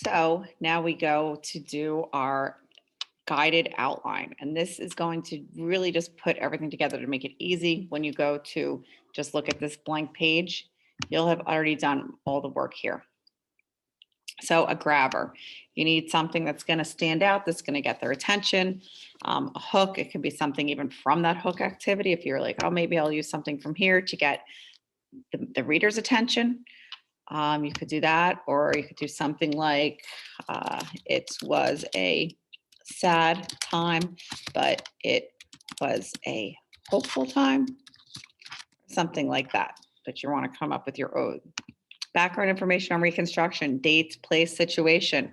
So now we go to do our guided outline. And this is going to really just put everything together to make it easy. When you go to just look at this blank page, you'll have already done all the work here. So a grabber, you need something that's going to stand out, that's going to get their attention. A hook, it could be something even from that hook activity. If you're like, oh, maybe I'll use something from here to get the reader's attention. You could do that, or you could do something like it was a sad time, but it was a hopeful time, something like that. But you want to come up with your own background information on Reconstruction, dates, place, situation.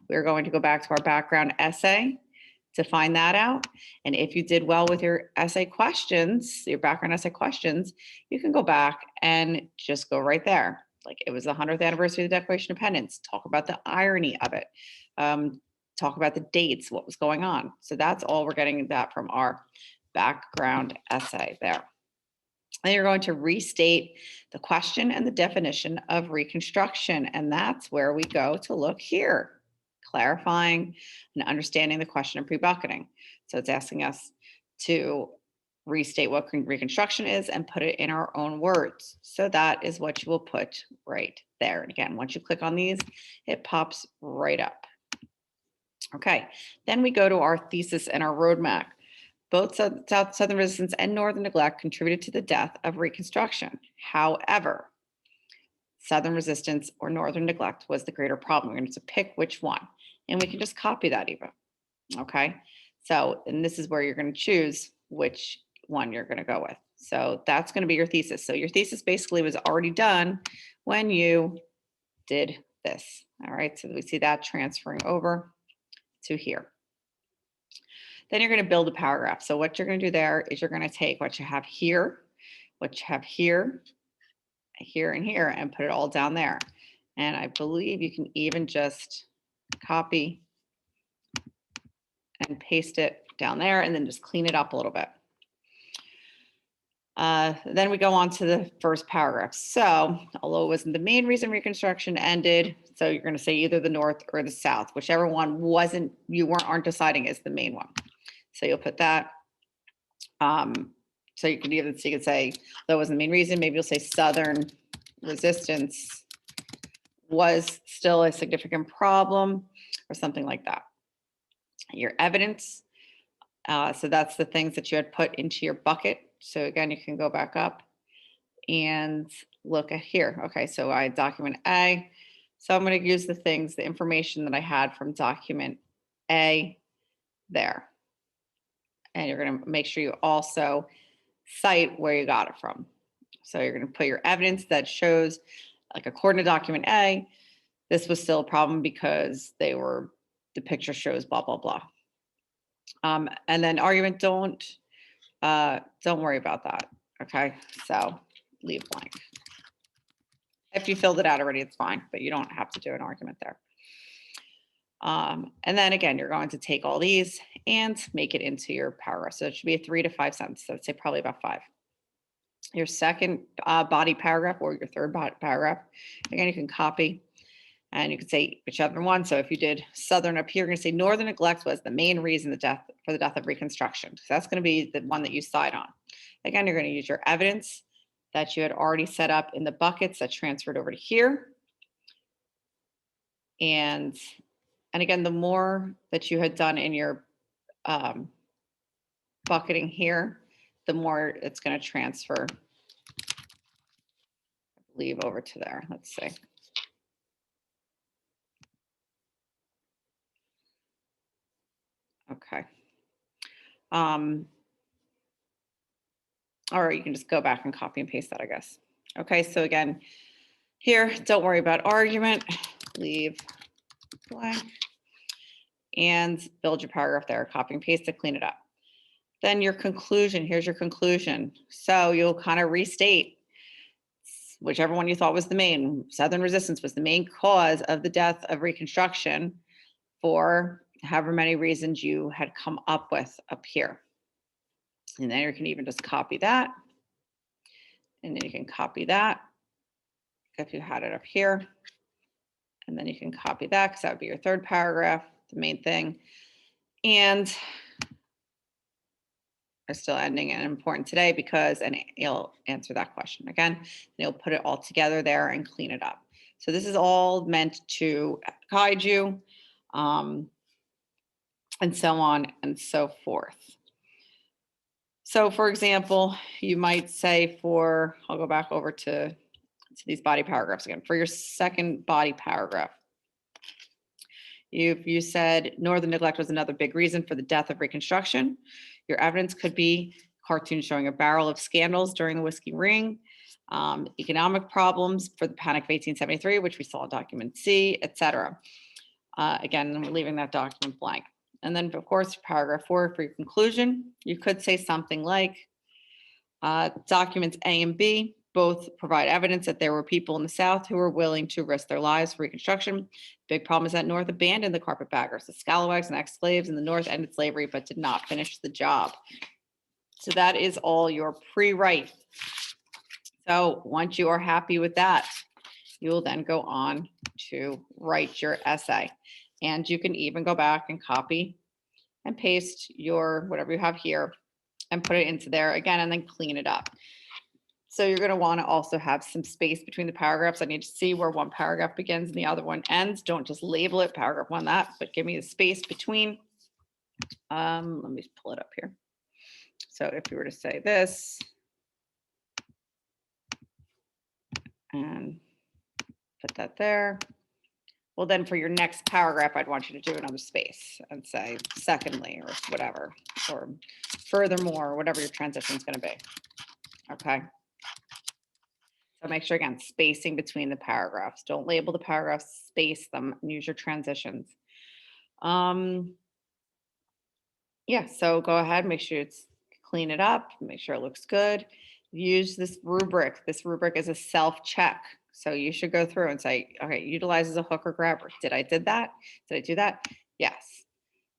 We're going to go back to our background essay to find that out. And if you did well with your essay questions, your background essay questions, you can go back and just go right there. Like it was the 100th anniversary of the Declaration of Independence. Talk about the irony of it. Talk about the dates, what was going on. So that's all we're getting that from our background essay there. Then you're going to restate the question and the definition of Reconstruction. And that's where we go to look here, clarifying and understanding the question and pre-bucketing. So it's asking us to restate what Reconstruction is and put it in our own words. So that is what you will put right there. And again, once you click on these, it pops right up. Okay, then we go to our thesis and our roadmap. Both Southern resistance and Northern neglect contributed to the death of Reconstruction. However, Southern resistance or Northern neglect was the greater problem. We're going to pick which one, and we can just copy that even. Okay, so, and this is where you're going to choose which one you're going to go with. So that's going to be your thesis. So your thesis basically was already done when you did this. All right, so we see that transferring over to here. Then you're going to build a paragraph. So what you're going to do there is you're going to take what you have here, what you have here, here, and here, and put it all down there. And I believe you can even just copy and paste it down there and then just clean it up a little bit. Then we go on to the first paragraph. So although it wasn't the main reason Reconstruction ended, so you're going to say either the North or the South, whichever one aren't deciding is the main one. So you'll put that. So you could say that wasn't the main reason. Maybe you'll say Southern resistance was still a significant problem or something like that. Your evidence. So that's the things that you had put into your bucket. So again, you can go back up and look at here. Okay, so I had document A. So I'm going to use the information that I had from document A there. And you're going to make sure you also cite where you got it from. So you're going to put your evidence that shows, like according to document A, this was still a problem because the picture shows blah, blah, blah. And then argument, don't worry about that. Okay, so leave blank. If you filled it out already, it's fine, but you don't have to do an argument there. And then again, you're going to take all these and make it into your paragraph. So it should be a 3 to 5 sentences. So I'd say probably about 5. Your second body paragraph or your third body paragraph, again, you can copy and you can say whichever one. So if you did Southern up here, you're going to say Northern neglect was the main reason for the death of Reconstruction. So that's going to be the one that you cite on. Again, you're going to use your evidence that you had already set up in the buckets that transferred over to here. And again, the more that you had done in your bucketing here, the more it's going to transfer, I believe, over to there. Let's see. Okay. Or you can just go back and copy and paste that, I guess. Okay, so again, here, don't worry about argument, leave blank, and build your paragraph there, copy and paste it, clean it up. Then your conclusion, here's your conclusion. So you'll kind of restate whichever one you thought was the main. Southern resistance was the main cause of the death of Reconstruction for however many reasons you had come up with up here. And then you can even just copy that. And then you can copy that if you had it up here. And then you can copy that because that would be your third paragraph, the main thing. And are still ending and important today because, and you'll answer that question again, and you'll put it all together there and clean it up. So this is all meant to guide you, and so on and so forth. So for example, you might say I'll go back over to these body paragraphs again. For your second body paragraph, you said northern neglect was another big reason for the death of Reconstruction. Your evidence could be cartoons showing a barrel of scandals during the Whiskey Ring, economic problems for the Panic of 1873, which we saw in document C, etc. Again, I'm leaving that document blank. And then, of course, paragraph 4 for your conclusion, you could say something like, documents A and B both provide evidence that there were people in the South who were willing to risk their lives for Reconstruction. Big problem is that North abandoned the carpetbaggers, the scalawags and ex-slaves, and the North ended slavery but did not finish the job. So that is all your pre-write. So once you are happy with that, you will then go on to write your essay. And you can even go back and copy and paste your whatever you have here and put it into there again and then clean it up. So you're going to want to also have some space between the paragraphs. I need to see where one paragraph begins and the other one ends. Don't just label it paragraph 1 that, but give me the space between. Let me pull it up here. So if you were to say this and put that there, well, then for your next paragraph, I'd want you to do another space and say secondly or whatever, or furthermore, whatever your transition is going to be. Okay. So make sure, again, spacing between the paragraphs. Don't label the paragraphs, space them, and use your transitions. Yeah, so go ahead, make sure it's clean it up, make sure it looks good. Use this rubric. This rubric is a self-check. So you should go through and say, okay, utilizes a hook or grabber. Did I do that? Yes.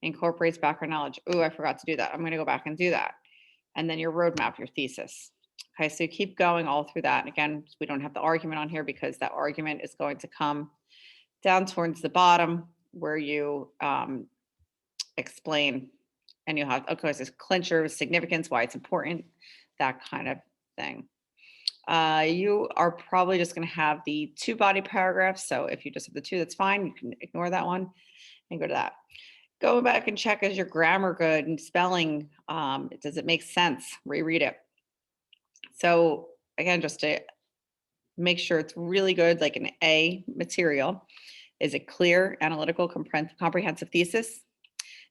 Incorporates background knowledge. Oh, I forgot to do that. I'm going to go back and do that. And then your roadmap, your thesis. Okay, so you keep going all through that. And again, we don't have the argument on here because that argument is going to come down towards the bottom where you explain, and you'll have, of course, this clincher with significance, why it's important, that kind of thing. You are probably just going to have the 2 body paragraphs. So if you just have the 2, that's fine. You can ignore that one and go to that. Go back and check, is your grammar good and spelling, does it make sense? Reread it. So again, just to make sure it's really good, like an A material. Is it clear, analytical, comprehensive thesis?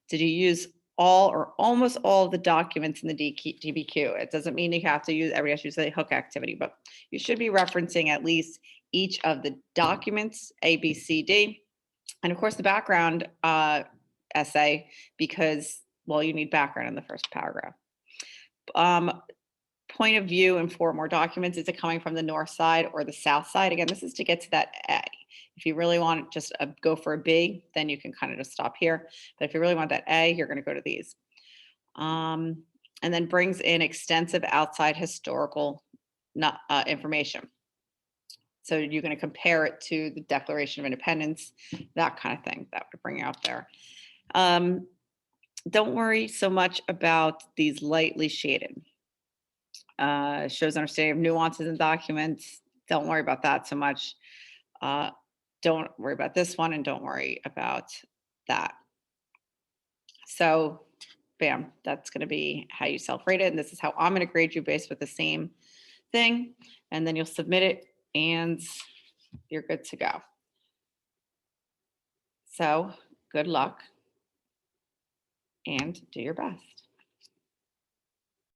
Did you use all or almost all of the documents in the DBQ? It doesn't mean you have to use, everybody has to use the hook activity, but you should be referencing at least each of the documents, A, B, C, D. And of course the background essay, because, well, you need background in the first paragraph. Point of view and 4 more documents. Is it coming from the north side or the south side? Again, this is to get to that A. If you really want just go for a B, then you can kind of just stop here. But if you really want that A, you're going to go to these. And then brings in extensive outside historical information. So you're going to compare it to the Declaration of Independence, that kind of thing. That would bring you up there. Don't worry so much about these lightly shaded. Shows understanding of nuances in documents. Don't worry about that so much. Don't worry about this one, and don't worry about that. So bam, that's going to be how you self-rate it. And this is how I'm going to grade you based with the same thing. And then you'll submit it and you're good to go. So good luck and do your best.